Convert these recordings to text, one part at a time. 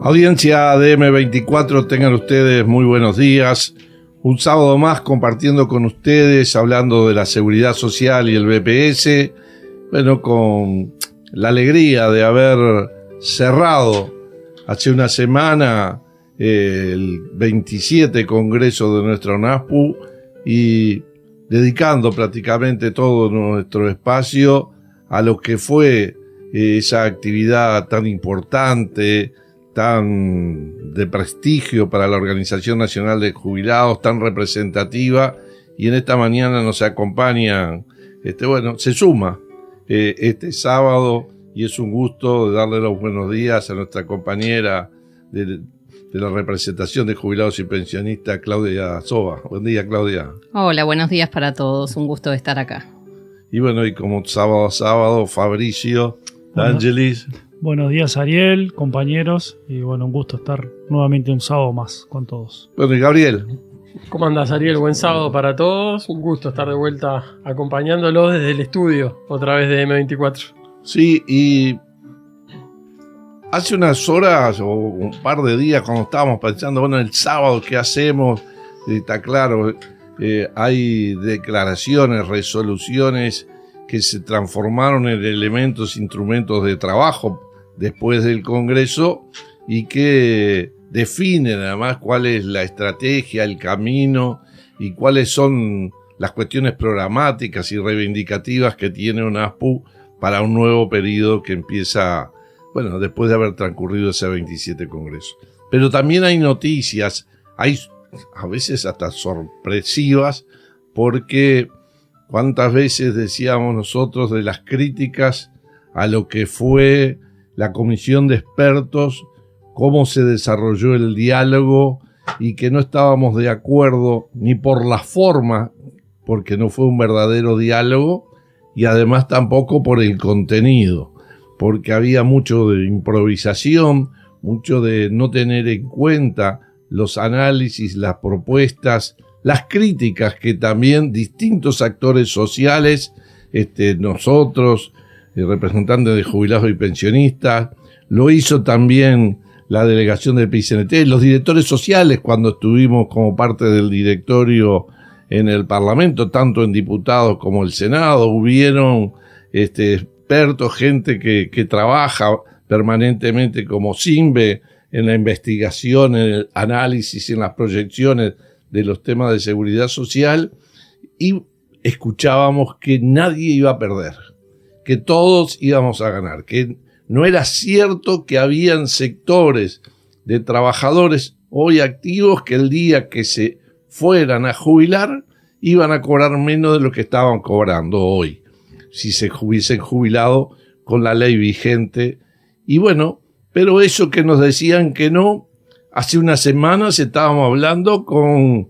Audiencia de M24, tengan ustedes muy buenos días. Un sábado más compartiendo con ustedes, hablando de la seguridad social y el BPS. Bueno, con la alegría de haber cerrado hace una semana el 27 Congreso de nuestro NASPU y dedicando prácticamente todo nuestro espacio a lo que fue esa actividad tan importante, tan de prestigio para la Organización Nacional de Jubilados, tan representativa, y en esta mañana nos acompañan, se suma este sábado, y es un gusto darle los buenos días a nuestra compañera de la representación de jubilados y pensionistas, Claudia Soba. Buen día, Claudia. Hola, buenos días para todos, un gusto de estar acá. Y bueno, y como sábado a sábado, Fabricio, Ángelis. Buenos días, Ariel, compañeros, y bueno, un gusto estar nuevamente un sábado más con todos. Bueno, y Gabriel. ¿Cómo andás, Ariel? Buen sábado para todos, un gusto estar de vuelta acompañándolos desde el estudio, otra vez de M24. Sí, y hace unas horas o un par de días cuando estábamos pensando, bueno, el sábado, ¿qué hacemos? Está claro, hay declaraciones, resoluciones que se transformaron en elementos, instrumentos de trabajo después del Congreso y que definen además cuál es la estrategia, el camino y cuáles son las cuestiones programáticas y reivindicativas que tiene UNASPU para un nuevo periodo que empieza, bueno, después de haber transcurrido ese 27 Congreso. Pero también hay noticias, hay a veces hasta sorpresivas, porque cuántas veces decíamos nosotros de las críticas a lo que fue la comisión de expertos, cómo se desarrolló el diálogo y que no estábamos de acuerdo ni por la forma, porque no fue un verdadero diálogo, y además tampoco por el contenido, porque había mucho de improvisación, mucho de no tener en cuenta los análisis, las propuestas, las críticas que también distintos actores sociales, nosotros, representantes de jubilados y pensionistas, lo hizo también la delegación del PICNT, los directores sociales cuando estuvimos como parte del directorio en el Parlamento, tanto en diputados como el Senado, hubieron expertos, gente que trabaja permanentemente como SINVE en la investigación, en el análisis, en las proyecciones de los temas de seguridad social, y escuchábamos que nadie iba a perder, que todos íbamos a ganar, que no era cierto que habían sectores de trabajadores hoy activos que el día que se fueran a jubilar iban a cobrar menos de lo que estaban cobrando hoy, si se hubiesen jubilado con la ley vigente. Y bueno, pero eso que nos decían que no, hace unas semanas estábamos hablando con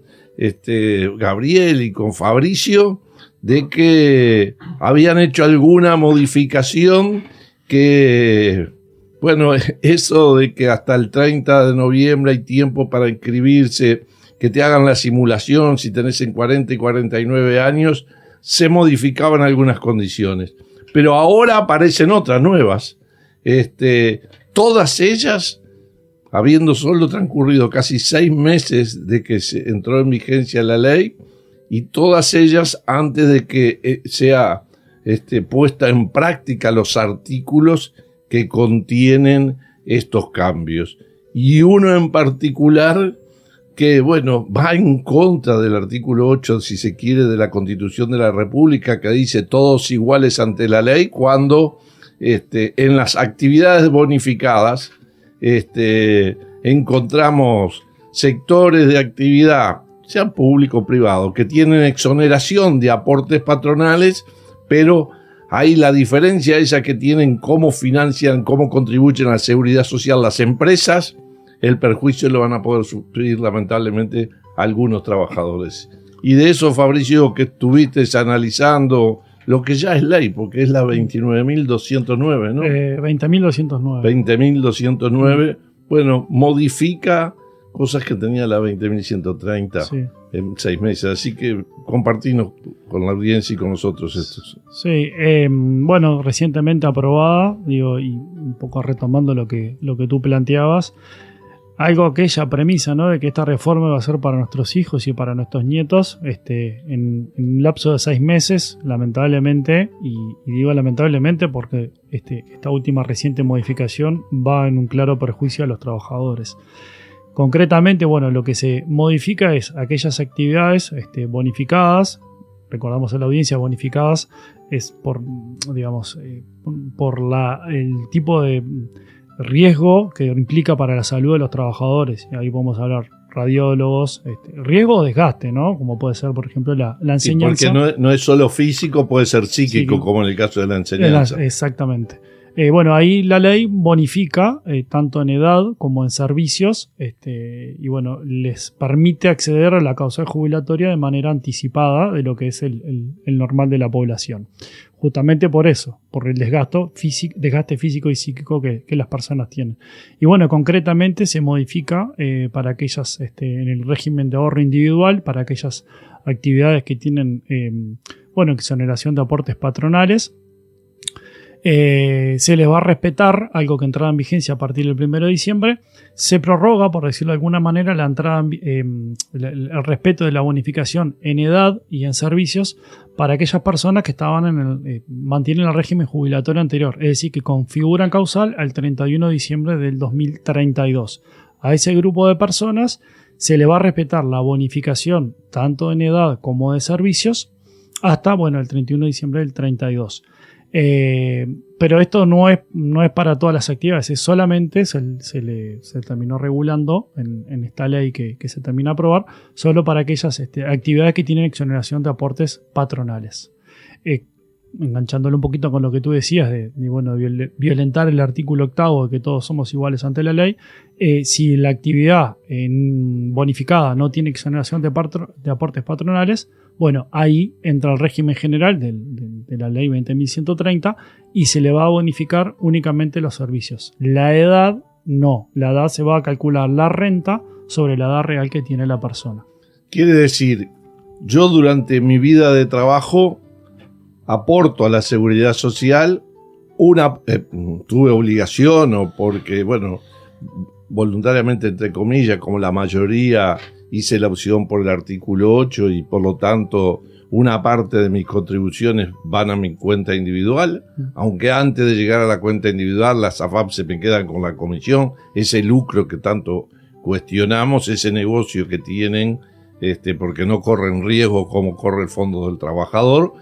Gabriel y con Fabricio de que habían hecho alguna modificación que, bueno, eso de que hasta el 30 de noviembre hay tiempo para inscribirse, que te hagan la simulación si tenés en 40 y 49 años, se modificaban algunas condiciones. Pero ahora aparecen otras nuevas. Todas ellas, habiendo solo transcurrido casi 6 meses de que se entró en vigencia la ley, y todas ellas antes de que sea puesta en práctica los artículos que contienen estos cambios. Y uno en particular que, bueno, va en contra del artículo 8, si se quiere, de la Constitución de la República, que dice todos iguales ante la ley, cuando en las actividades bonificadas encontramos sectores de actividad, sean público o privado, que tienen exoneración de aportes patronales, pero ahí la diferencia esa que tienen cómo financian, cómo contribuyen a la seguridad social las empresas, el perjuicio lo van a poder sufrir lamentablemente algunos trabajadores. Y de eso, Fabricio, que estuviste analizando lo que ya es ley, porque es la 29.209, ¿no? 20.209. 20.209, bueno, modifica cosas que tenía la 20.130. Sí. en 6 meses. Así que compartimos con la audiencia y con nosotros estos. Sí, bueno, recientemente aprobada, digo, y un poco retomando lo que tú planteabas, algo, aquella premisa, ¿no?, de que esta reforma va a ser para nuestros hijos y para nuestros nietos, en un lapso de 6 meses, lamentablemente, y digo lamentablemente porque esta última reciente modificación va en un claro perjuicio a los trabajadores. Concretamente, bueno, lo que se modifica es aquellas actividades bonificadas. Recordamos a la audiencia, bonificadas es por, digamos, por el tipo de riesgo que implica para la salud de los trabajadores. Y ahí podemos hablar radiólogos, riesgo o desgaste, ¿no? Como puede ser, por ejemplo, la enseñanza. Porque no es solo físico, puede ser psíquico, como en el caso de la enseñanza. Exactamente. Bueno, ahí la ley bonifica tanto en edad como en servicios, y bueno, les permite acceder a la causal jubilatoria de manera anticipada de lo que es el normal de la población. Justamente por eso, por el desgaste físico y psíquico que las personas tienen. Y bueno, concretamente se modifica para aquellas, en el régimen de ahorro individual, para aquellas actividades que tienen, exoneración de aportes patronales. Se les va a respetar algo que entraba en vigencia a partir del 1 de diciembre. Se prorroga, por decirlo de alguna manera, la entrada el respeto de la bonificación en edad y en servicios para aquellas personas que mantienen el régimen jubilatorio anterior, es decir, que configuran causal al 31 de diciembre del 2032. A ese grupo de personas se le va a respetar la bonificación tanto en edad como de servicios hasta el 31 de diciembre del 32. Pero esto no es para todas las actividades, es solamente se terminó regulando en esta ley que se termina de aprobar, solo para aquellas actividades que tienen exoneración de aportes patronales. Enganchándolo un poquito con lo que tú decías de violentar el artículo 8 de que todos somos iguales ante la ley, si la actividad bonificada no tiene exoneración de aportes patronales, ahí entra el régimen general de la ley 20.130 y se le va a bonificar únicamente los servicios. La edad no, la edad se va a calcular la renta sobre la edad real que tiene la persona. Quiere decir, yo durante mi vida de trabajo aporto a la seguridad social, tuve obligación o porque, voluntariamente, entre comillas, como la mayoría, hice la opción por el artículo 8 y por lo tanto una parte de mis contribuciones van a mi cuenta individual, aunque antes de llegar a la cuenta individual las AFAP se me quedan con la comisión, ese lucro que tanto cuestionamos, ese negocio que tienen, porque no corren riesgo como corre el Fondo del Trabajador.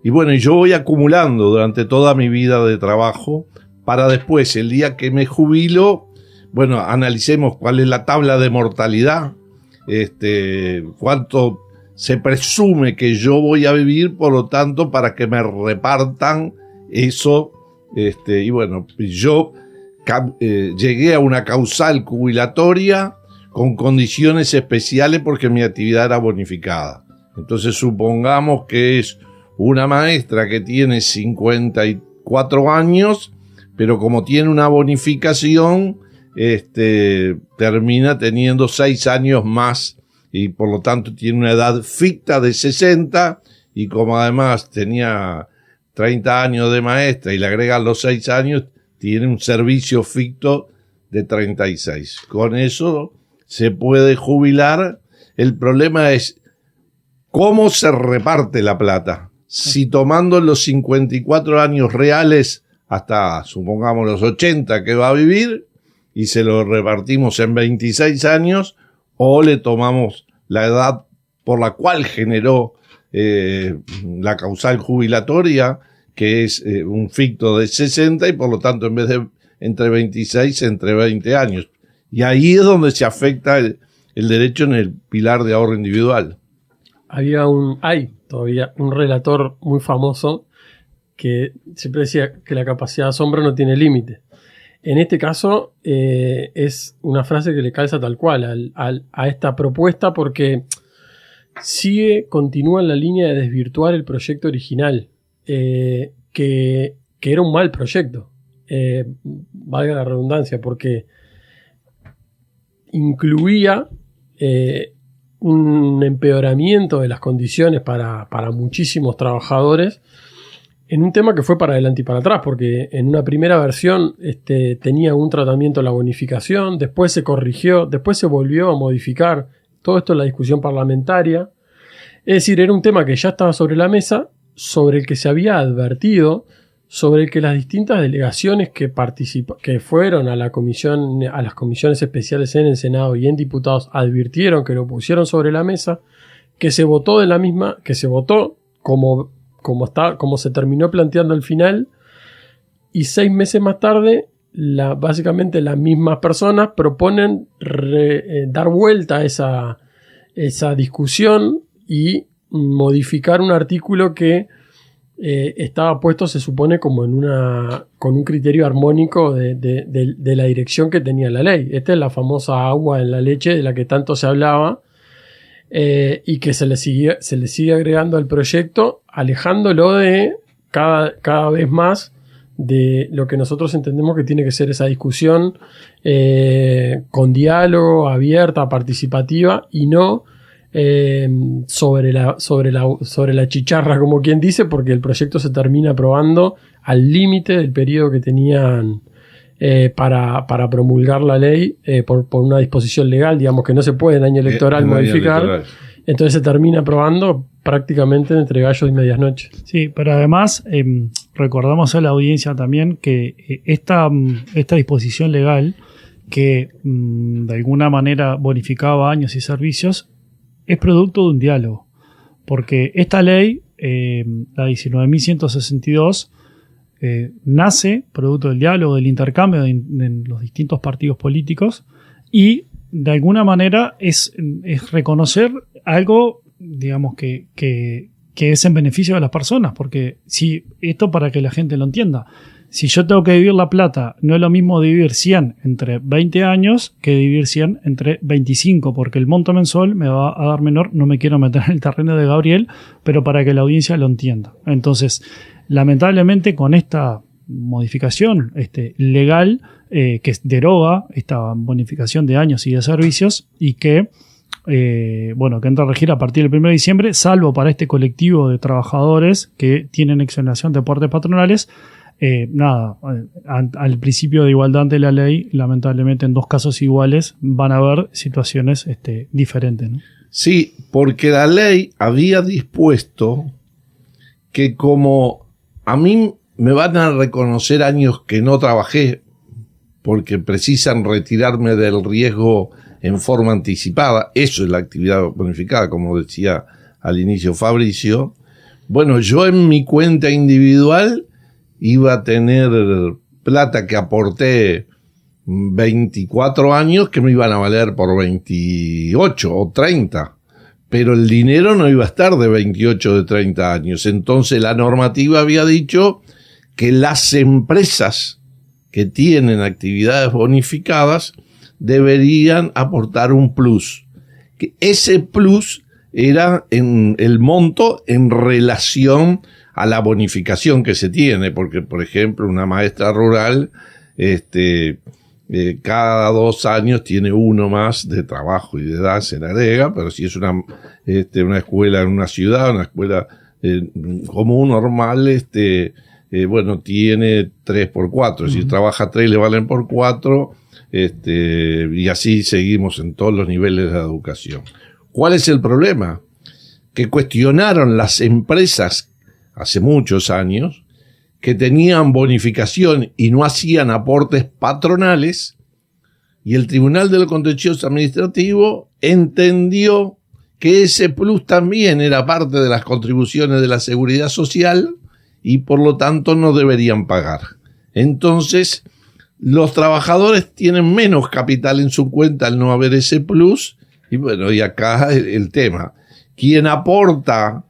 Y yo voy acumulando durante toda mi vida de trabajo para después, el día que me jubilo, analicemos cuál es la tabla de mortalidad, cuánto se presume que yo voy a vivir, por lo tanto, para que me repartan eso. Yo llegué a una causal jubilatoria con condiciones especiales porque mi actividad era bonificada. Entonces, supongamos que es una maestra que tiene 54 años, pero como tiene una bonificación, termina teniendo 6 años más y por lo tanto tiene una edad ficta de 60 y como además tenía 30 años de maestra y le agregan los 6 años, tiene un servicio ficto de 36. Con eso se puede jubilar. El problema es cómo se reparte la plata. Si tomando los 54 años reales hasta, supongamos, los 80 que va a vivir y se lo repartimos en 26 años, o le tomamos la edad por la cual generó la causal jubilatoria, que es un ficto de 60 y por lo tanto en vez de entre 26, entre 20 años. Y ahí es donde se afecta el derecho en el pilar de ahorro individual. Hay todavía un relator muy famoso que siempre decía que la capacidad de asombro no tiene límite. En este caso es una frase que le calza tal cual a esta propuesta porque continúa en la línea de desvirtuar el proyecto original, que era un mal proyecto, valga la redundancia, porque incluía un empeoramiento de las condiciones para muchísimos trabajadores en un tema que fue para adelante y para atrás, porque en una primera versión tenía un tratamiento la bonificación, después se corrigió, después se volvió a modificar, todo esto en la discusión parlamentaria. Es decir, era un tema que ya estaba sobre la mesa, sobre el que se había advertido, sobre el que las distintas delegaciones que fueron a las comisiones especiales en el Senado y en diputados advirtieron, que lo pusieron sobre la mesa, que se votó como se terminó planteando al final, y 6 meses más tarde básicamente las mismas personas proponen dar vuelta a esa discusión y modificar un artículo que estaba puesto, se supone, como con un criterio armónico de la dirección que tenía la ley. Esta es la famosa agua en la leche de la que tanto se hablaba, y que se le sigue agregando al proyecto, alejándolo de cada vez más de lo que nosotros entendemos que tiene que ser esa discusión con diálogo, abierta, participativa, y no sobre la chicharra, como quien dice, porque el proyecto se termina aprobando al límite del periodo que tenían para promulgar la ley, por una disposición legal, digamos que no se puede en año electoral modificar. Entonces se termina aprobando prácticamente entre gallos y medias noches. Sí, pero además recordamos a la audiencia también que esta disposición legal, que de alguna manera bonificaba años y servicios, es producto de un diálogo. Porque esta ley, la 19.162, nace producto del diálogo, del intercambio de los distintos partidos políticos, y de alguna manera es reconocer algo, digamos, que es en beneficio de las personas, porque si esto, para que la gente lo entienda, si yo tengo que dividir la plata, no es lo mismo dividir 100 entre 20 años que dividir 100 entre 25, porque el monto mensual me va a dar menor. No me quiero meter en el terreno de Gabriel, pero para que la audiencia lo entienda. Entonces, lamentablemente, con esta modificación legal, que deroga esta bonificación de años y de servicios, y que que entra a regir a partir del 1 de diciembre, salvo para este colectivo de trabajadores que tienen exoneración de aportes patronales. Al principio de igualdad ante la ley, lamentablemente en 2 casos iguales van a haber situaciones diferentes, ¿no? Sí, porque la ley había dispuesto que, como a mí me van a reconocer años que no trabajé porque precisan retirarme del riesgo en forma anticipada, eso es la actividad bonificada, como decía al inicio Fabricio, bueno, yo en mi cuenta individual iba a tener plata que aporté 24 años que me iban a valer por 28 o 30. Pero el dinero no iba a estar de 28 o de 30 años. Entonces la normativa había dicho que las empresas que tienen actividades bonificadas deberían aportar un plus. Que ese plus era en el monto en relación a la bonificación que se tiene, porque, por ejemplo, una maestra rural cada 2 años tiene uno más de trabajo y de edad, se le agrega, pero si es una escuela en una ciudad, una escuela común, normal, tiene 3 por 4, es decir, trabaja 3, le valen por 4, y así seguimos en todos los niveles de la educación. ¿Cuál es el problema? Que cuestionaron las empresas hace muchos años, que tenían bonificación y no hacían aportes patronales, y el Tribunal del Contencioso Administrativo entendió que ese plus también era parte de las contribuciones de la Seguridad Social y por lo tanto no deberían pagar. Entonces, los trabajadores tienen menos capital en su cuenta al no haber ese plus, y acá el tema. Quien aporta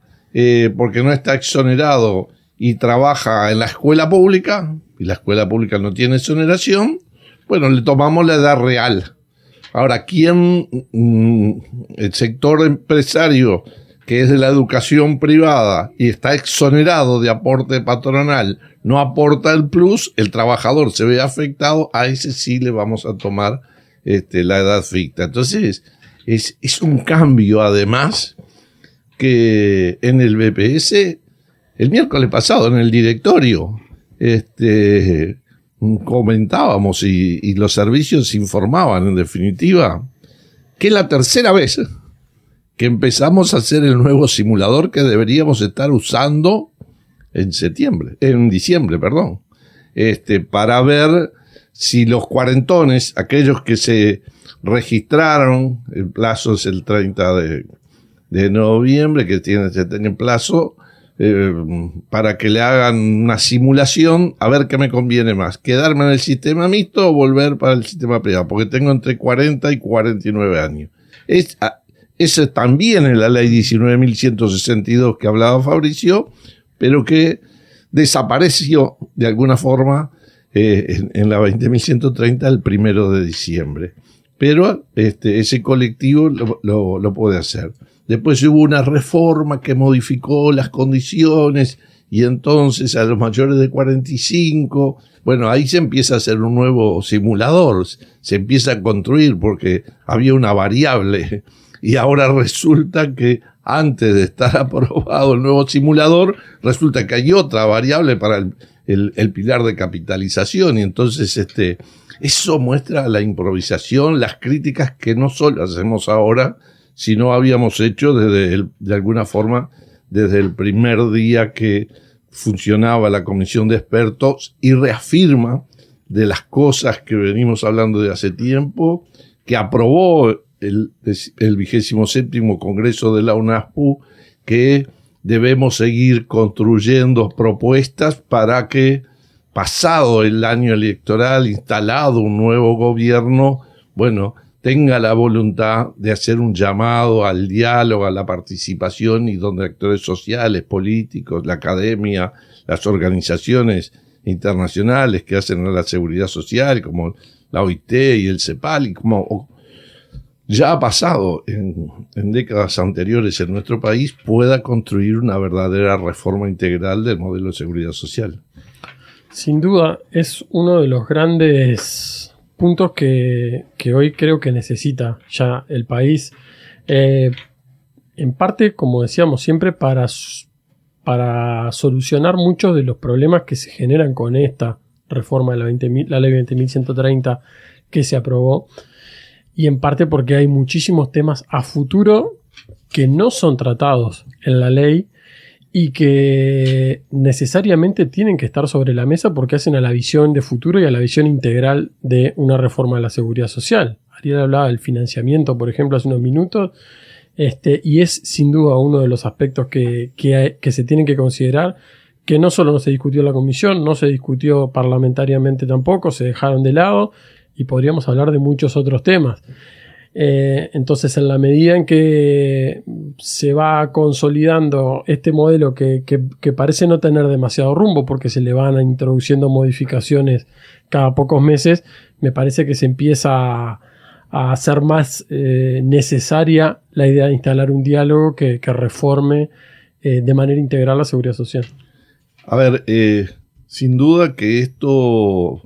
porque no está exonerado y trabaja en la escuela pública, y la escuela pública no tiene exoneración, le tomamos la edad real. Ahora, el sector empresario que es de la educación privada y está exonerado de aporte patronal, no aporta el plus, el trabajador se ve afectado, a ese sí le vamos a tomar la edad ficta. Entonces, es un cambio, además, que en el BPS, el miércoles pasado, en el directorio, comentábamos y los servicios informaban, en definitiva, que es la tercera vez que empezamos a hacer el nuevo simulador que deberíamos estar usando en diciembre, para ver si los cuarentones, aquellos que se registraron, el plazo es el 30 de noviembre, que tienen plazo, para que le hagan una simulación, a ver qué me conviene más, quedarme en el sistema mixto o volver para el sistema privado, porque tengo entre 40 y 49 años. Eso también en la ley 19.162 que hablaba Fabricio, pero que desapareció de alguna forma en la 20.130 el 1 de diciembre. Pero ese colectivo lo puede hacer. Después hubo una reforma que modificó las condiciones y entonces a los mayores de 45, bueno, ahí se empieza a hacer un nuevo simulador, se empieza a construir porque había una variable y ahora resulta que antes de estar aprobado el nuevo simulador, resulta que hay otra variable para el pilar de capitalización y entonces eso muestra la improvisación, las críticas que no solo hacemos ahora, sino habíamos hecho de alguna forma desde el primer día que funcionaba la comisión de expertos y reafirma de las cosas que venimos hablando de hace tiempo, que aprobó el 27º Congreso de la UNASPU, que debemos seguir construyendo propuestas para que, pasado el año electoral, instalado un nuevo gobierno, bueno, tenga la voluntad de hacer un llamado al diálogo, a la participación y donde actores sociales, políticos, la academia, las organizaciones internacionales que hacen a la seguridad social, como la OIT y el CEPAL, y como ya ha pasado en décadas anteriores en nuestro país, pueda construir una verdadera reforma integral del modelo de seguridad social. Sin duda, es uno de los grandes puntos que hoy creo que necesita ya el país, en parte, como decíamos siempre, para solucionar muchos de los problemas que se generan con esta reforma de la ley 20.130 que se aprobó, y en parte porque hay muchísimos temas a futuro que no son tratados en la ley y que necesariamente tienen que estar sobre la mesa porque hacen a la visión de futuro y a la visión integral de una reforma de la seguridad social. Ariel hablaba del financiamiento, por ejemplo, hace unos minutos, y es sin duda uno de los aspectos que se tienen que considerar, que no solo no se discutió en la comisión, no se discutió parlamentariamente tampoco, se dejaron de lado y podríamos hablar de muchos otros temas. Entonces, en la medida en que se va consolidando este modelo que parece no tener demasiado rumbo porque se le van introduciendo modificaciones cada pocos meses, me parece que se empieza a hacer más necesaria la idea de instalar un diálogo que reforme de manera integral la seguridad social. A ver, sin duda que esto,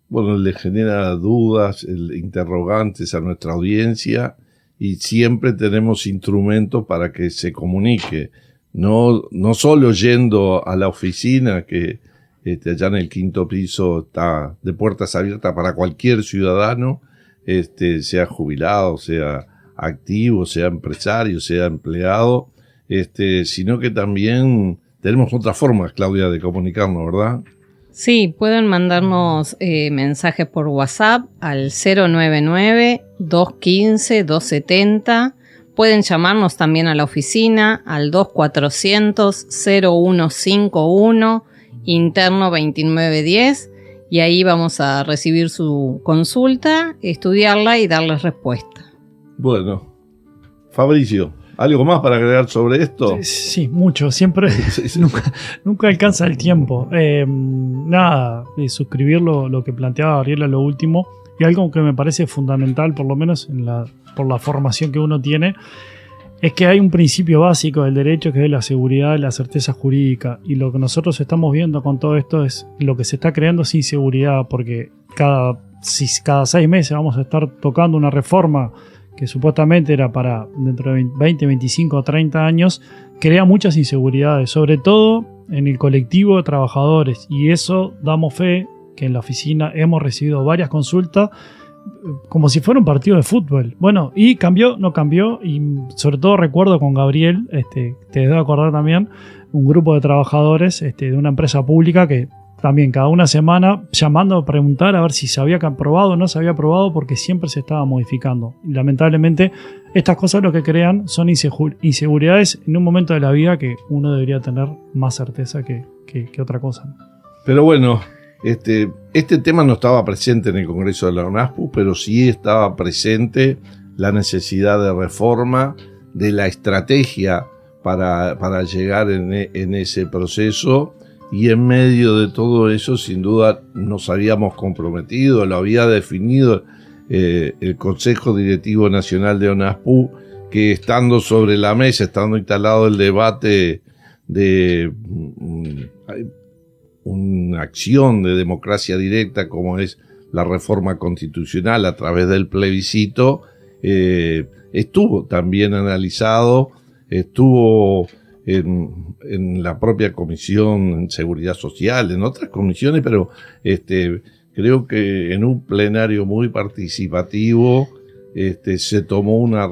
bueno, le genera dudas, interrogantes a nuestra audiencia y siempre tenemos instrumentos para que se comunique. No solo yendo a la oficina, que allá en el 5º piso está de puertas abiertas para cualquier ciudadano, sea jubilado, sea activo, sea empresario, sea empleado, sino que también tenemos otras formas, Claudia, de comunicarnos, ¿verdad? Sí, pueden mandarnos mensajes por WhatsApp al 099-215-270. Pueden llamarnos también a la oficina al 2400-0151, interno 2910, y ahí vamos a recibir su consulta, estudiarla y darles respuesta. Bueno, Fabricio, ¿algo más para agregar sobre esto? Sí, mucho. Siempre sí. Nunca alcanza el tiempo. Suscribir lo que planteaba Gabriela, lo último, y algo que me parece fundamental, por lo menos por la formación que uno tiene, es que hay un principio básico del derecho que es la seguridad y la certeza jurídica. Y lo que nosotros estamos viendo con todo esto es lo que se está creando es inseguridad, porque cada 6 meses vamos a estar tocando una reforma que supuestamente era para dentro de 20, 25 o 30 años, crea muchas inseguridades, sobre todo en el colectivo de trabajadores. Y eso damos fe que en la oficina hemos recibido varias consultas como si fuera un partido de fútbol. Bueno, y cambió, no cambió, y sobre todo recuerdo con Gabriel, te debo acordar también, un grupo de trabajadores de una empresa pública que también cada una semana llamando a preguntar a ver si se había aprobado o no se había aprobado, porque siempre se estaba modificando. Y lamentablemente estas cosas lo que crean son inseguridades en un momento de la vida que uno debería tener más certeza que otra cosa. Pero bueno, este tema no estaba presente en el Congreso de la ONASPU, pero sí estaba presente la necesidad de reforma, de la estrategia para llegar en ese proceso. Y en medio de todo eso, sin duda, nos habíamos comprometido, lo había definido el Consejo Directivo Nacional de ONASPU, que estando sobre la mesa, estando instalado el debate de una acción de democracia directa como es la reforma constitucional a través del plebiscito, estuvo también analizado, estuvo en la propia Comisión en Seguridad Social, en otras comisiones, pero creo que en un plenario muy participativo se tomó una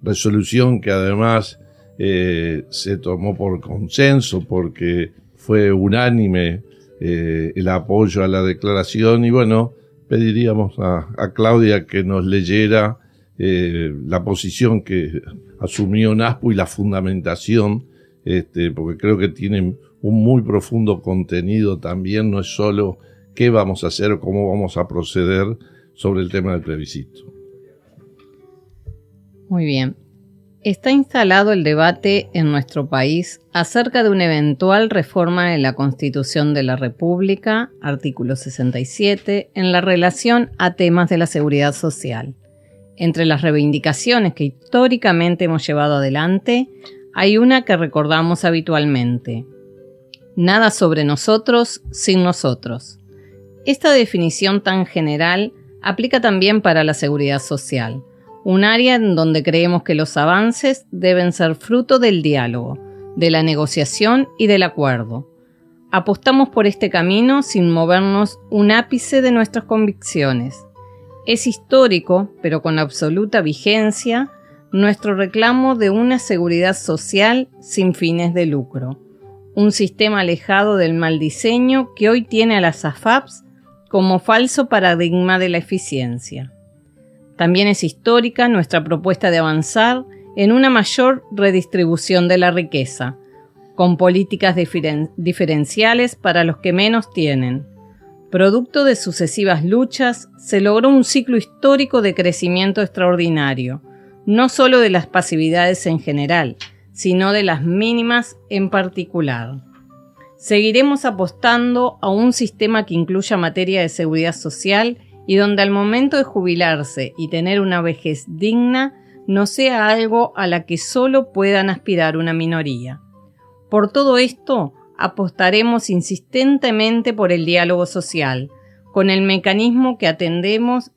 resolución que además se tomó por consenso, porque fue unánime el apoyo a la declaración. Y bueno, pediríamos a Claudia que nos leyera la posición que asumió ONASPU y la fundamentación, porque creo que tienen un muy profundo contenido también, no es solo qué vamos a hacer o cómo vamos a proceder sobre el tema del plebiscito. Muy bien. Está instalado el debate en nuestro país acerca de una eventual reforma de la Constitución de la República, artículo 67, en la relación a temas de la seguridad social. Entre las reivindicaciones que históricamente hemos llevado adelante, hay una que recordamos habitualmente: nada sobre nosotros sin nosotros. Esta definición tan general aplica también para la seguridad social, un área en donde creemos que los avances deben ser fruto del diálogo, de la negociación y del acuerdo. Apostamos por este camino sin movernos un ápice de nuestras convicciones. Es histórico, pero con absoluta vigencia, nuestro reclamo de una seguridad social sin fines de lucro, un sistema alejado del mal diseño que hoy tiene a las AFAPs como falso paradigma de la eficiencia. También es histórica nuestra propuesta de avanzar en una mayor redistribución de la riqueza, con políticas diferenciales para los que menos tienen. Producto de sucesivas luchas, se logró un ciclo histórico de crecimiento extraordinario, no solo de las pasividades en general, sino de las mínimas en particular. Seguiremos apostando a un sistema que incluya materia de seguridad social y donde al momento de jubilarse y tener una vejez digna no sea algo a la que solo puedan aspirar una minoría. Por todo esto, apostaremos insistentemente por el diálogo social, con el mecanismo que entendemos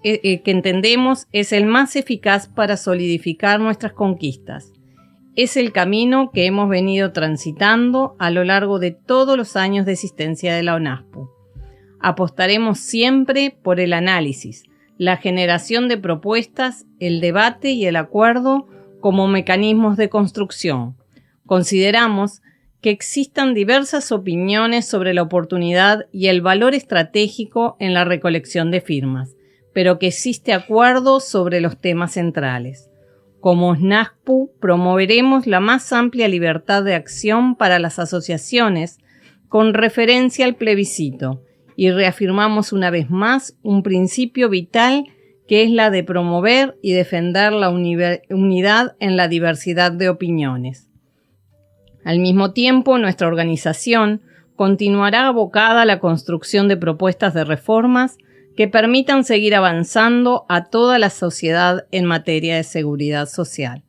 es el más eficaz para solidificar nuestras conquistas. Es el camino que hemos venido transitando a lo largo de todos los años de existencia de la ONASPU. Apostaremos siempre por el análisis, la generación de propuestas, el debate y el acuerdo como mecanismos de construcción. Consideramos que existan diversas opiniones sobre la oportunidad y el valor estratégico en la recolección de firmas, pero que existe acuerdo sobre los temas centrales. Como ONASPU, promoveremos la más amplia libertad de acción para las asociaciones con referencia al plebiscito y reafirmamos una vez más un principio vital que es la de promover y defender la unidad en la diversidad de opiniones. Al mismo tiempo, nuestra organización continuará abocada a la construcción de propuestas de reformas que permitan seguir avanzando a toda la sociedad en materia de seguridad social.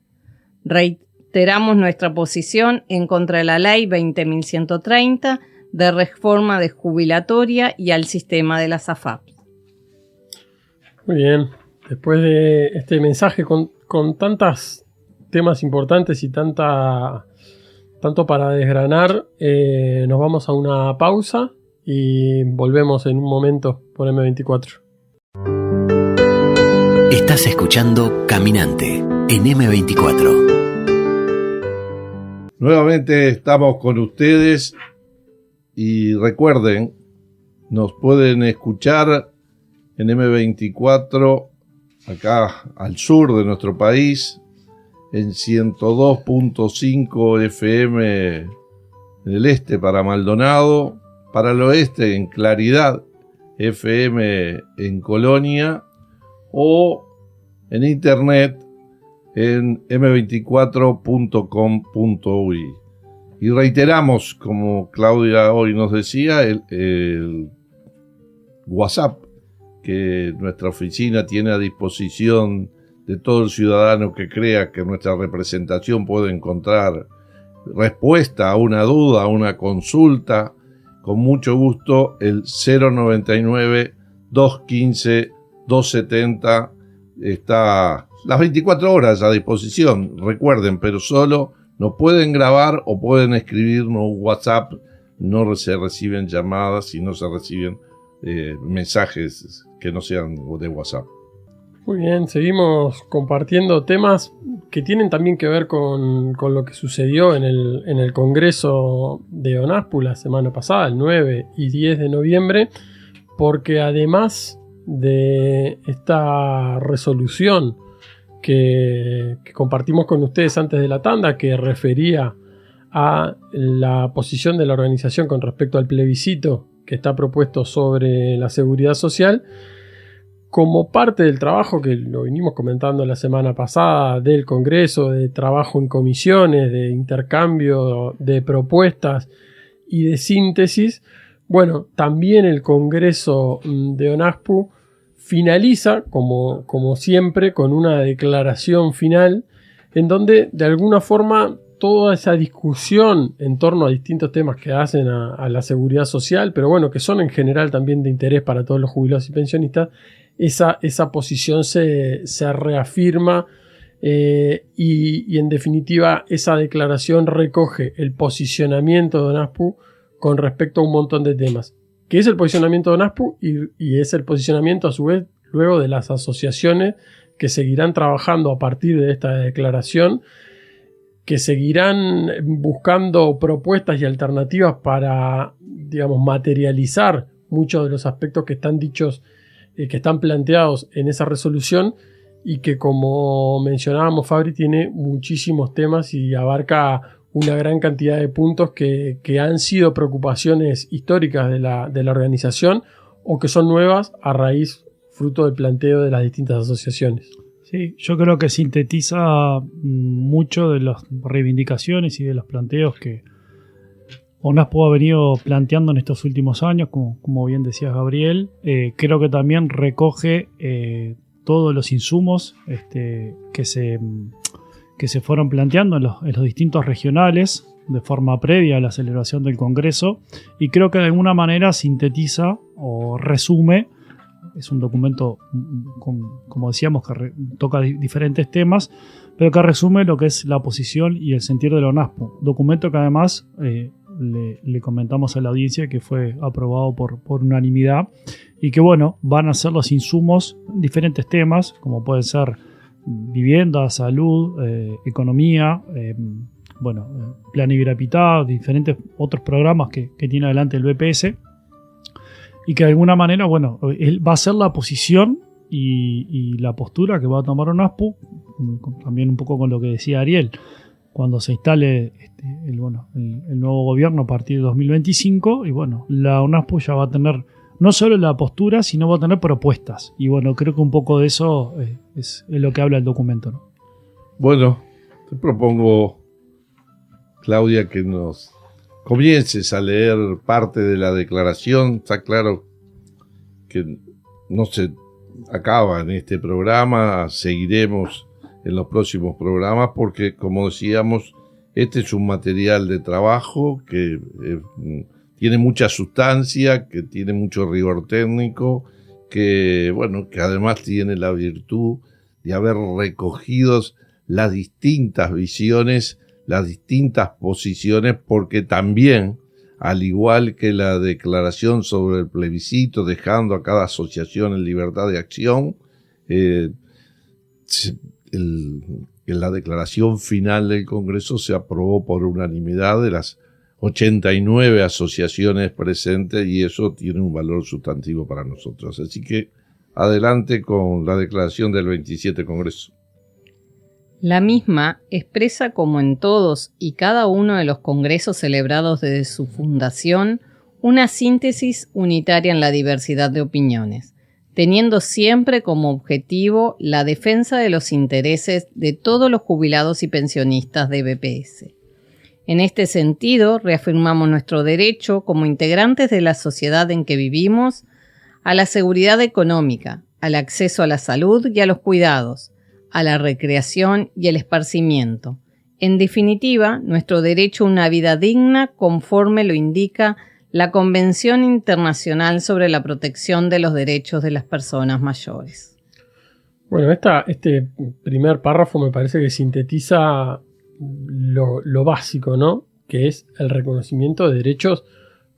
Reiteramos nuestra posición en contra de la Ley 20.130 de reforma de jubilatoria y al sistema de las AFAP. Muy bien. después de este mensaje con tantos temas importantes y tanto para desgranar, nos vamos a una pausa y volvemos en un momento por M24. Estás escuchando Caminante en M24. Nuevamente estamos con ustedes y recuerden, nos pueden escuchar en M24 acá al sur de nuestro país, en 102.5 FM en el este para Maldonado, para el oeste en Claridad FM en Colonia, o en internet en m24.com.uy. Y reiteramos, como Claudia hoy nos decía, el WhatsApp que nuestra oficina tiene a disposición de todo el ciudadano que crea que nuestra representación puede encontrar respuesta a una duda, a una consulta. Con mucho gusto, el 099-215-270 está las 24 horas a disposición. Recuerden, pero solo nos pueden grabar o pueden escribirnos un WhatsApp. No se reciben llamadas y no se reciben mensajes que no sean de WhatsApp. Muy bien, seguimos compartiendo temas que tienen también que ver con lo que sucedió en el Congreso de ONASPU la semana pasada, el 9 y 10 de noviembre, porque además de esta resolución que compartimos con ustedes antes de la tanda, que refería a la posición de la organización con respecto al plebiscito que está propuesto sobre la seguridad social, como parte del trabajo que lo vinimos comentando la semana pasada del Congreso, de trabajo en comisiones, de intercambio de propuestas y de síntesis, bueno, también el Congreso de ONASPU finaliza, como siempre, con una declaración final en donde de alguna forma toda esa discusión en torno a distintos temas que hacen a la seguridad social, pero bueno, que son en general también de interés para todos los jubilados y pensionistas, esa posición se reafirma y en definitiva esa declaración recoge el posicionamiento de ONASPU con respecto a un montón de temas, que es el posicionamiento de ONASPU y es el posicionamiento a su vez luego de las asociaciones que seguirán trabajando a partir de esta declaración, que seguirán buscando propuestas y alternativas para, digamos, materializar muchos de los aspectos que están dichos, que están planteados en esa resolución, y que, como mencionábamos, Fabri, tiene muchísimos temas y abarca una gran cantidad de puntos que han sido preocupaciones históricas de la organización o que son nuevas a raíz, fruto del planteo de las distintas asociaciones. Sí, yo creo que sintetiza mucho de las reivindicaciones y de los planteos que ONASPU ha venido planteando en estos últimos años, como bien decía Gabriel. Creo que también recoge todos los insumos que se fueron planteando en los distintos regionales de forma previa a la celebración del Congreso, y creo que de alguna manera sintetiza o resume. Es un documento, como decíamos, que toca diferentes temas, pero que resume lo que es la posición y el sentir de la ONASPU. Documento que además le comentamos a la audiencia que fue aprobado por unanimidad, y que, bueno, van a ser los insumos en diferentes temas, como pueden ser vivienda, salud, economía, Plan Ibirapitá, diferentes otros programas que tiene adelante el BPS. Y que de alguna manera, bueno, va a ser la posición y la postura que va a tomar ONASPU, también un poco con lo que decía Ariel, cuando se instale el nuevo gobierno a partir de 2025. Y bueno, la ONASPU ya va a tener no solo la postura, sino va a tener propuestas. Y bueno, creo que un poco de eso es lo que habla el documento, ¿no? Bueno, te propongo, Claudia, que nos comiences a leer parte de la declaración. Está claro que no se acaba en este programa, seguiremos en los próximos programas porque, como decíamos, este es un material de trabajo que tiene mucha sustancia, que tiene mucho rigor técnico, que además tiene la virtud de haber recogido las distintas visiones, las distintas posiciones, porque también, al igual que la declaración sobre el plebiscito, dejando a cada asociación en libertad de acción, en la declaración final del Congreso se aprobó por unanimidad de las 89 asociaciones presentes, y eso tiene un valor sustantivo para nosotros. Así que adelante con la declaración del 27 Congreso. La misma expresa, como en todos y cada uno de los congresos celebrados desde su fundación, una síntesis unitaria en la diversidad de opiniones, teniendo siempre como objetivo la defensa de los intereses de todos los jubilados y pensionistas de BPS. En este sentido, reafirmamos nuestro derecho, como integrantes de la sociedad en que vivimos, a la seguridad económica, al acceso a la salud y a los cuidados, a la recreación y el esparcimiento. En definitiva, nuestro derecho a una vida digna conforme lo indica la Convención Internacional sobre la Protección de los Derechos de las Personas Mayores. Bueno, este primer párrafo me parece que sintetiza lo básico, ¿no? Que es el reconocimiento de derechos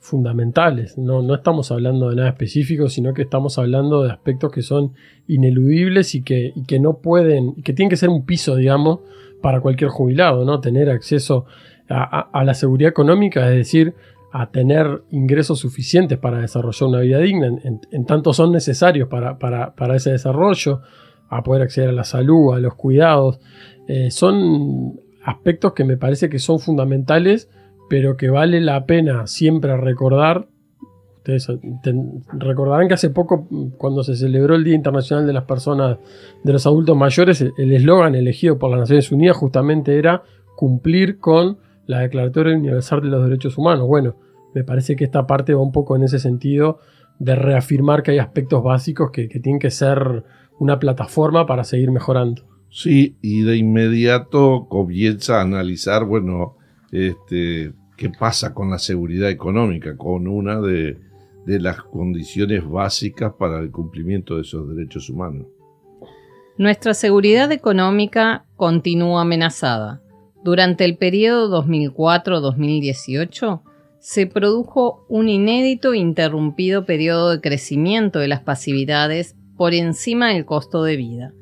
fundamentales. No estamos hablando de nada específico, sino que estamos hablando de aspectos que son ineludibles y que no pueden, que tienen que ser un piso, digamos, para cualquier jubilado, ¿no? Tener acceso a la seguridad económica, es decir, a tener ingresos suficientes para desarrollar una vida digna, en tanto son necesarios para ese desarrollo, a poder acceder a la salud, a los cuidados. Son aspectos que me parece que son fundamentales, pero que vale la pena siempre recordar. Ustedes recordarán que hace poco, cuando se celebró el Día Internacional de las Personas, de los Adultos Mayores, el eslogan elegido por las Naciones Unidas justamente era cumplir con la Declaratoria Universal de los Derechos Humanos. Bueno, me parece que esta parte va un poco en ese sentido, de reafirmar que hay aspectos básicos que tienen que ser una plataforma para seguir mejorando. Sí, y de inmediato comienza a analizar, qué pasa con la seguridad económica, con una de las condiciones básicas para el cumplimiento de esos derechos humanos. Nuestra seguridad económica continúa amenazada. Durante el periodo 2004-2018 se produjo un inédito e interrumpido periodo de crecimiento de las pasividades por encima del costo de vida.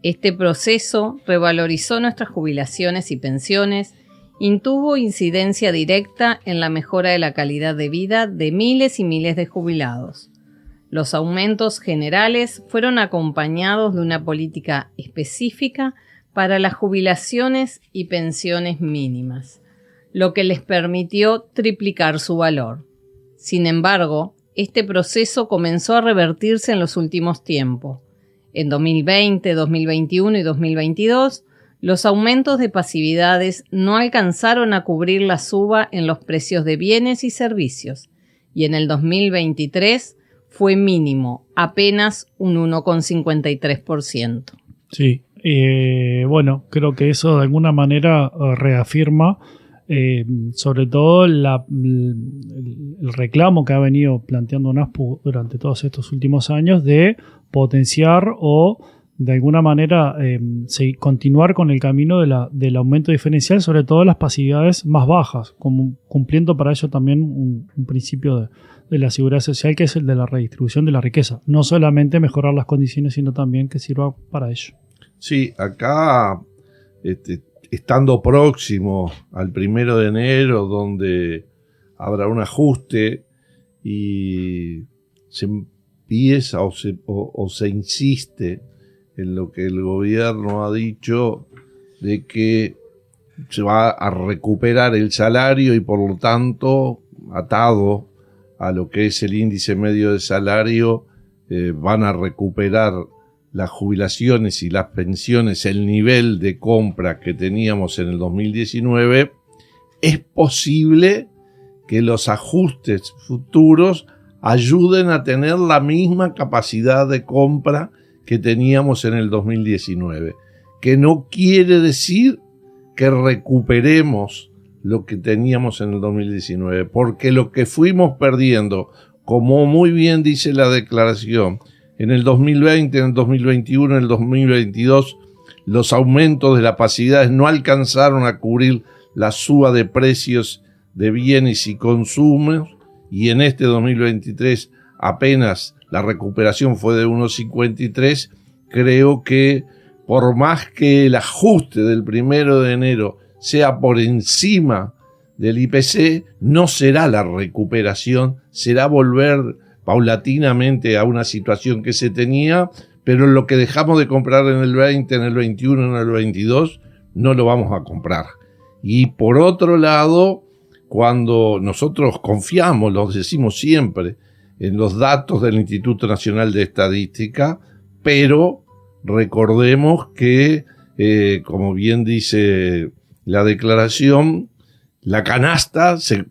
Este proceso revalorizó nuestras jubilaciones y pensiones y tuvo incidencia directa en la mejora de la calidad de vida de miles y miles de jubilados. Los aumentos generales fueron acompañados de una política específica para las jubilaciones y pensiones mínimas, lo que les permitió triplicar su valor. Sin embargo, este proceso comenzó a revertirse en los últimos tiempos. En 2020, 2021 y 2022, los aumentos de pasividades no alcanzaron a cubrir la suba en los precios de bienes y servicios, y en el 2023 fue mínimo, apenas un 1,53%. Sí, creo que eso de alguna manera reafirma sobre todo el reclamo que ha venido planteando UNASPU durante todos estos últimos años de potenciar o de alguna manera continuar con el camino del aumento diferencial, sobre todo las pasividades más bajas, cumpliendo para ello también un principio de la seguridad social, que es el de la redistribución de la riqueza. No solamente mejorar las condiciones, sino también que sirva para ello. Sí, acá, estando próximo al 1 de enero, donde habrá un ajuste y se empieza o se insiste en lo que el gobierno ha dicho, de que se va a recuperar el salario y por lo tanto, atado a lo que es el índice medio de salario, van a recuperar las jubilaciones y las pensiones, el nivel de compra que teníamos en el 2019, es posible que los ajustes futuros ayuden a tener la misma capacidad de compra que teníamos en el 2019, que no quiere decir que recuperemos lo que teníamos en el 2019, porque lo que fuimos perdiendo como muy bien dice la declaración, en el 2020, en el 2021, en el 2022, los aumentos de las pasividades no alcanzaron a cubrir la suba de precios de bienes y consumos, y en este 2023 apenas la recuperación fue de 1,53. Creo que por más que el ajuste del 1 de enero sea por encima del IPC, no será la recuperación, será volver paulatinamente a una situación que se tenía, pero lo que dejamos de comprar en el 20, en el 21, en el 22, no lo vamos a comprar. Y por otro lado, cuando nosotros confiamos, lo decimos siempre, en los datos del Instituto Nacional de Estadística, pero recordemos que, como bien dice la declaración, la canasta se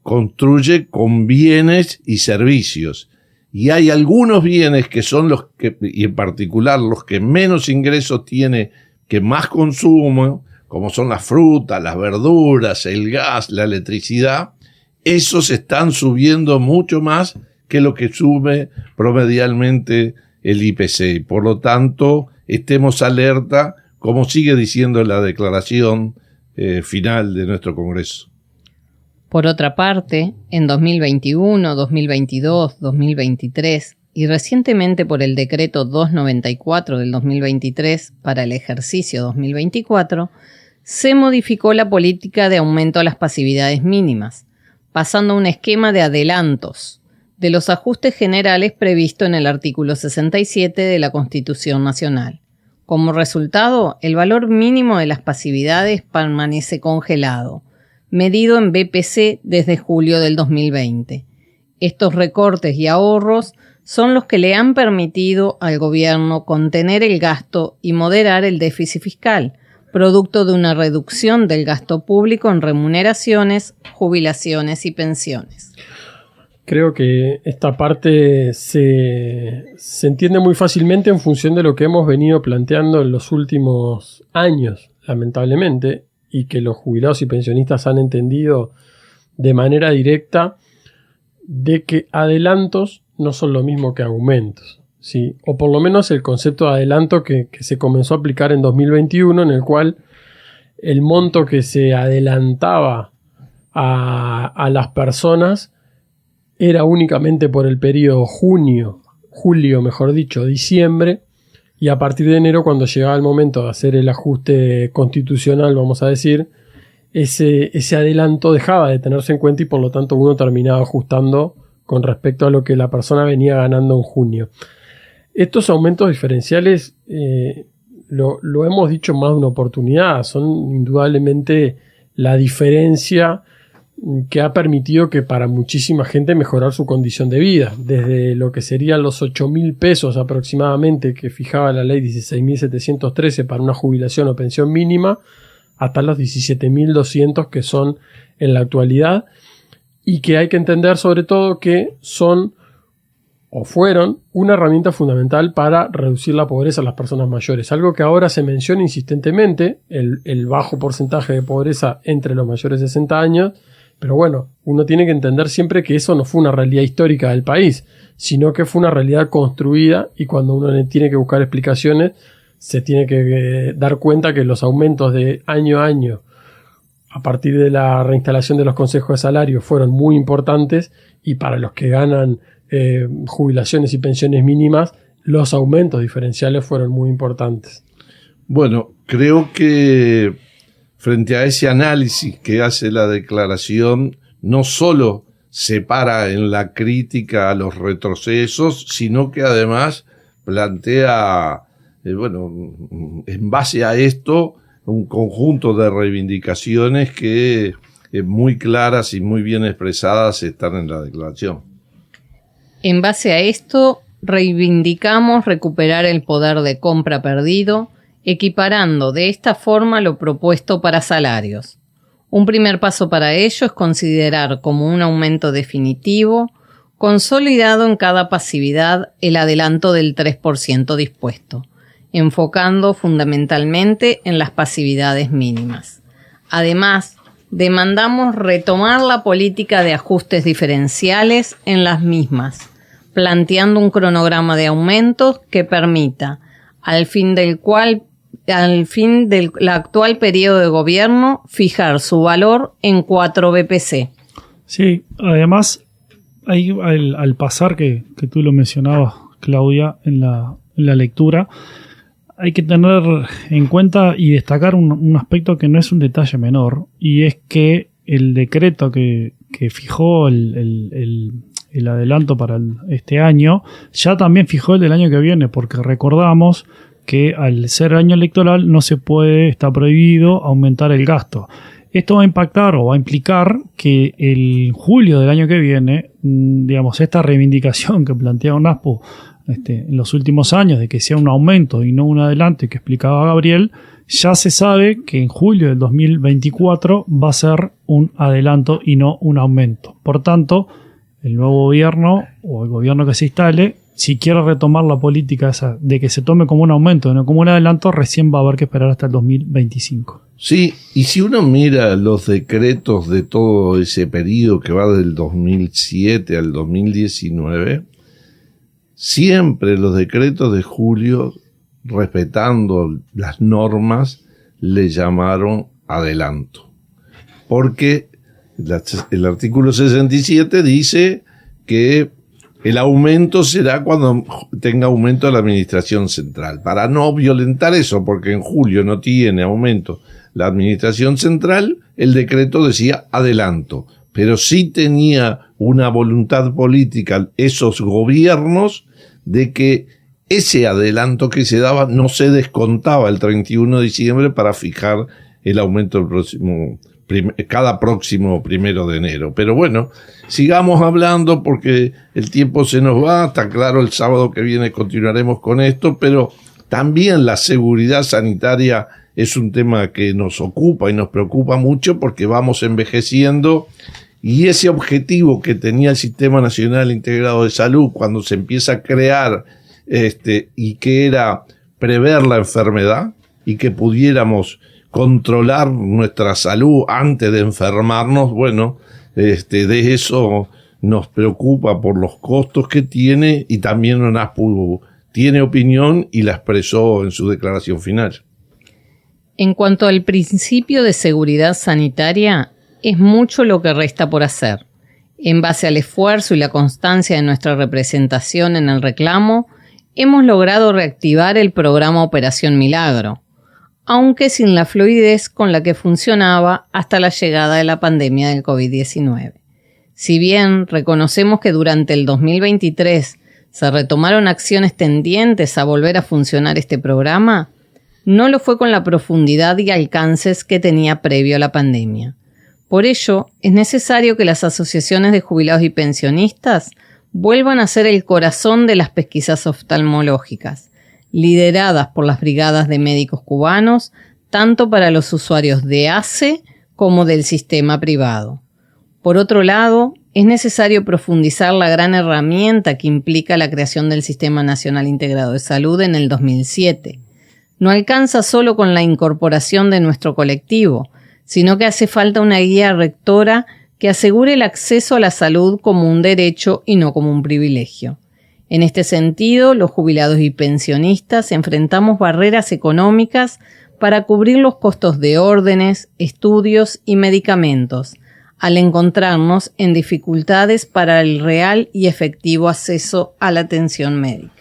construye con bienes y servicios. Y hay algunos bienes que son los que, y en particular los que menos ingresos tiene, que más consumo, como son las frutas, las verduras, el gas, la electricidad, esos están subiendo mucho más que lo que sube promedialmente el IPC. Por lo tanto, estemos alerta, como sigue diciendo la declaración final de nuestro Congreso. Por otra parte, en 2021, 2022, 2023 y recientemente por el decreto 294 del 2023 para el ejercicio 2024, se modificó la política de aumento a las pasividades mínimas, pasando a un esquema de adelantos de los ajustes generales previsto en el artículo 67 de la Constitución Nacional. Como resultado, el valor mínimo de las pasividades permanece congelado, medido en BPC desde julio del 2020. Estos recortes y ahorros son los que le han permitido al gobierno contener el gasto y moderar el déficit fiscal, producto de una reducción del gasto público en remuneraciones, jubilaciones y pensiones. Creo que esta parte se entiende muy fácilmente en función de lo que hemos venido planteando en los últimos años, lamentablemente, y que los jubilados y pensionistas han entendido de manera directa, de que adelantos no son lo mismo que aumentos, ¿sí? O por lo menos el concepto de adelanto que se comenzó a aplicar en 2021, en el cual el monto que se adelantaba a las personas era únicamente por el periodo julio, mejor dicho, diciembre, y a partir de enero, cuando llegaba el momento de hacer el ajuste constitucional, vamos a decir, ese adelanto dejaba de tenerse en cuenta y por lo tanto uno terminaba ajustando con respecto a lo que la persona venía ganando en junio. Estos aumentos diferenciales, lo hemos dicho en más de una oportunidad, son indudablemente la diferencia que ha permitido que para muchísima gente mejorar su condición de vida, desde lo que serían los 8.000 pesos aproximadamente que fijaba la ley 16.713 para una jubilación o pensión mínima, hasta los 17.200 que son en la actualidad, y que hay que entender sobre todo que son o fueron una herramienta fundamental para reducir la pobreza a las personas mayores, algo que ahora se menciona insistentemente, el bajo porcentaje de pobreza entre los mayores de 60 años. Pero bueno, uno tiene que entender siempre que eso no fue una realidad histórica del país, sino que fue una realidad construida, y cuando uno tiene que buscar explicaciones, se tiene que dar cuenta que los aumentos de año a año, a partir de la reinstalación de los consejos de salario, fueron muy importantes, y para los que ganan jubilaciones y pensiones mínimas, los aumentos diferenciales fueron muy importantes. Bueno, creo que frente a ese análisis que hace la declaración, no solo se para en la crítica a los retrocesos, sino que además plantea, en base a esto, un conjunto de reivindicaciones que muy claras y muy bien expresadas están en la declaración. En base a esto, reivindicamos recuperar el poder de compra perdido, equiparando de esta forma lo propuesto para salarios. Un primer paso para ello es considerar como un aumento definitivo, consolidado en cada pasividad, el adelanto del 3% dispuesto, enfocando fundamentalmente en las pasividades mínimas. Además, demandamos retomar la política de ajustes diferenciales en las mismas, planteando un cronograma de aumentos que permita, al fin del actual periodo de gobierno, fijar su valor en 4 BPC. Sí, además, ahí, al pasar que tú lo mencionabas, Claudia, en la lectura, hay que tener en cuenta y destacar un aspecto que no es un detalle menor, y es que el decreto que fijó el adelanto para este año ya también fijó el del año que viene, porque recordamos que al ser año electoral no se puede, está prohibido aumentar el gasto. Esto va a impactar o va a implicar que el julio del año que viene, digamos, esta reivindicación que plantea UNASPU en los últimos años de que sea un aumento y no un adelanto que explicaba Gabriel, ya se sabe que en julio del 2024 va a ser un adelanto y no un aumento. Por tanto, el nuevo gobierno o el gobierno que se instale, si quiere retomar la política esa de que se tome como un aumento y no como un adelanto, recién va a haber que esperar hasta el 2025. Sí, y si uno mira los decretos de todo ese periodo que va del 2007 al 2019, siempre los decretos de julio, respetando las normas, le llamaron adelanto. Porque el artículo 67 dice que el aumento será cuando tenga aumento la administración central. Para no violentar eso, porque en julio no tiene aumento la administración central, el decreto decía adelanto. Pero sí tenía una voluntad política esos gobiernos de que ese adelanto que se daba no se descontaba el 31 de diciembre para fijar el aumento del próximo cada próximo 1 de enero. Pero bueno, sigamos hablando porque el tiempo se nos va. Está claro, el sábado que viene continuaremos con esto, pero también la seguridad sanitaria es un tema que nos ocupa y nos preocupa mucho porque vamos envejeciendo, y ese objetivo que tenía el Sistema Nacional Integrado de Salud cuando se empieza a crear y que era prever la enfermedad y que pudiéramos controlar nuestra salud antes de enfermarnos, bueno, de eso nos preocupa por los costos que tiene, y también UNASPU tiene opinión y la expresó en su declaración final. En cuanto al principio de seguridad sanitaria, es mucho lo que resta por hacer. En base al esfuerzo y la constancia de nuestra representación en el reclamo, hemos logrado reactivar el programa Operación Milagro, aunque sin la fluidez con la que funcionaba hasta la llegada de la pandemia del COVID-19. Si bien reconocemos que durante el 2023 se retomaron acciones tendientes a volver a funcionar este programa, no lo fue con la profundidad y alcances que tenía previo a la pandemia. Por ello, es necesario que las asociaciones de jubilados y pensionistas vuelvan a ser el corazón de las pesquisas oftalmológicas, lideradas por las brigadas de médicos cubanos, tanto para los usuarios de ACE como del sistema privado. Por otro lado, es necesario profundizar la gran herramienta que implica la creación del Sistema Nacional Integrado de Salud en el 2007. No alcanza solo con la incorporación de nuestro colectivo, sino que hace falta una guía rectora que asegure el acceso a la salud como un derecho y no como un privilegio. En este sentido, los jubilados y pensionistas enfrentamos barreras económicas para cubrir los costos de órdenes, estudios y medicamentos, al encontrarnos en dificultades para el real y efectivo acceso a la atención médica.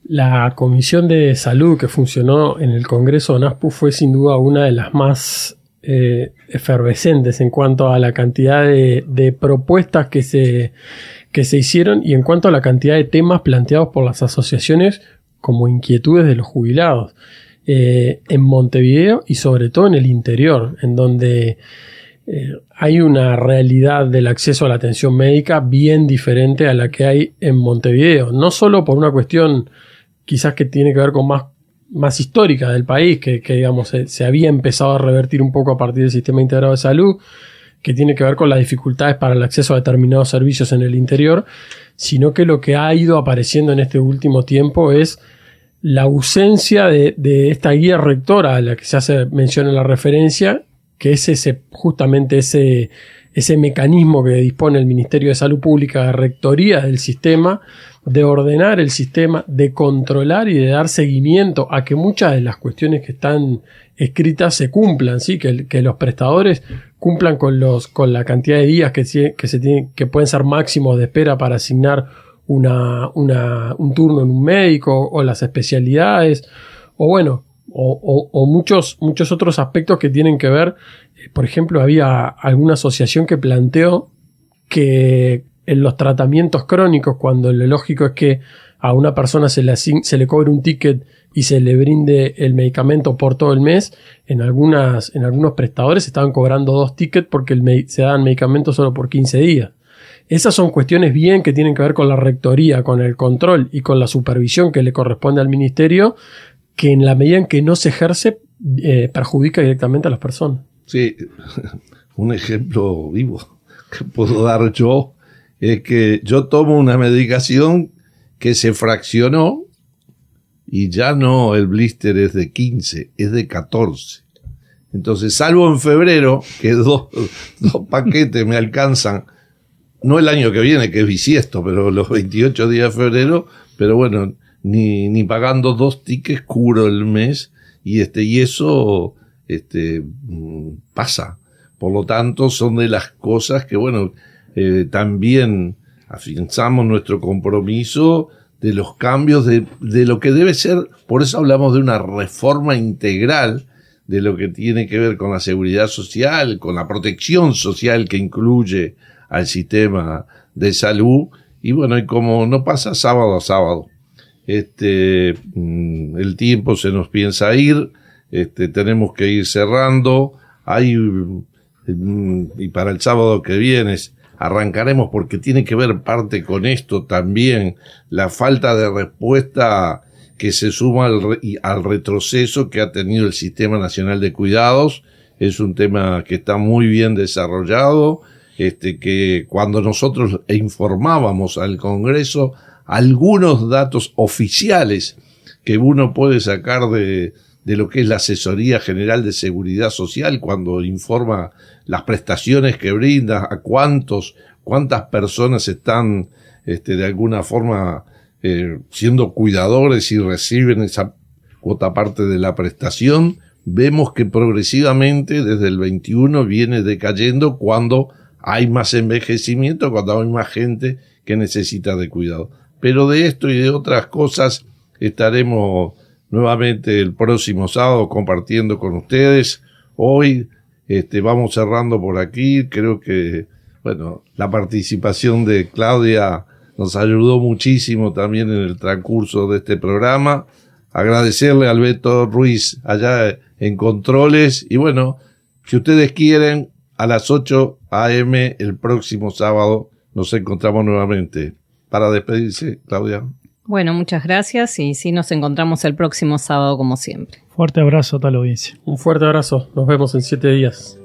La Comisión de Salud que funcionó en el Congreso de UNASPU fue sin duda una de las más efervescentes en cuanto a la cantidad de propuestas que se hicieron y en cuanto a la cantidad de temas planteados por las asociaciones como inquietudes de los jubilados en Montevideo y sobre todo en el interior, en donde hay una realidad del acceso a la atención médica bien diferente a la que hay en Montevideo, no solo por una cuestión quizás que tiene que ver con más histórica del país, que digamos se había empezado a revertir un poco a partir del Sistema Integrado de Salud, que tiene que ver con las dificultades para el acceso a determinados servicios en el interior, sino que lo que ha ido apareciendo en este último tiempo es la ausencia de esta guía rectora a la que se hace mención en la referencia, que es justamente ese mecanismo que dispone el Ministerio de Salud Pública de rectoría del sistema, de ordenar el sistema, de controlar y de dar seguimiento a que muchas de las cuestiones que están escritas se cumplan, ¿sí? Que los prestadores cumplan con la cantidad de días que pueden ser máximos de espera para asignar un turno en un médico, o las especialidades, o muchos otros aspectos que tienen que ver. Por ejemplo, había alguna asociación que planteó que en los tratamientos crónicos, cuando lo lógico es que a una persona se le cobre un ticket y se le brinde el medicamento por todo el mes, en algunos prestadores estaban cobrando 2 tickets porque se daban medicamentos solo por 15 días. Esas son cuestiones bien que tienen que ver con la rectoría, con el control y con la supervisión que le corresponde al ministerio, que en la medida en que no se ejerce, perjudica directamente a las personas. Sí, un ejemplo vivo que puedo dar yo es que yo tomo una medicación que se fraccionó y ya no el blister es de 15, es de 14. Entonces, salvo en febrero, que dos paquetes me alcanzan, no el año que viene, que es bisiesto, pero los 28 días de febrero, pero bueno, ni pagando 2 tickets cubro el mes, y eso pasa. Por lo tanto, son de las cosas que, también afianzamos nuestro compromiso de los cambios de lo que debe ser. Por eso hablamos de una reforma integral de lo que tiene que ver con la seguridad social, con la protección social que incluye al sistema de salud. Y y como no pasa sábado a sábado, el tiempo se nos piensa ir, tenemos que ir cerrando. Y para el sábado que viene arrancaremos, porque tiene que ver parte con esto también, la falta de respuesta que se suma al retroceso que ha tenido el Sistema Nacional de Cuidados. Es un tema que está muy bien desarrollado, que cuando nosotros informábamos al Congreso, algunos datos oficiales que uno puede sacar de lo que es la Asesoría General de Seguridad Social, cuando informa las prestaciones que brinda, a cuántas personas están de alguna forma siendo cuidadores y reciben esa cuota parte de la prestación, vemos que progresivamente desde el 21 viene decayendo cuando hay más envejecimiento, cuando hay más gente que necesita de cuidado. Pero de esto y de otras cosas estaremos nuevamente el próximo sábado compartiendo con ustedes. Hoy vamos cerrando por aquí. Creo que la participación de Claudia nos ayudó muchísimo también en el transcurso de este programa. Agradecerle a Alberto Ruiz allá en controles. Y si ustedes quieren, a las 8 a.m. el próximo sábado nos encontramos nuevamente. Para despedirse, Claudia. Bueno, muchas gracias, y sí, nos encontramos el próximo sábado como siempre. Fuerte abrazo a toda la audiencia. Un fuerte abrazo. Nos vemos en 7 días.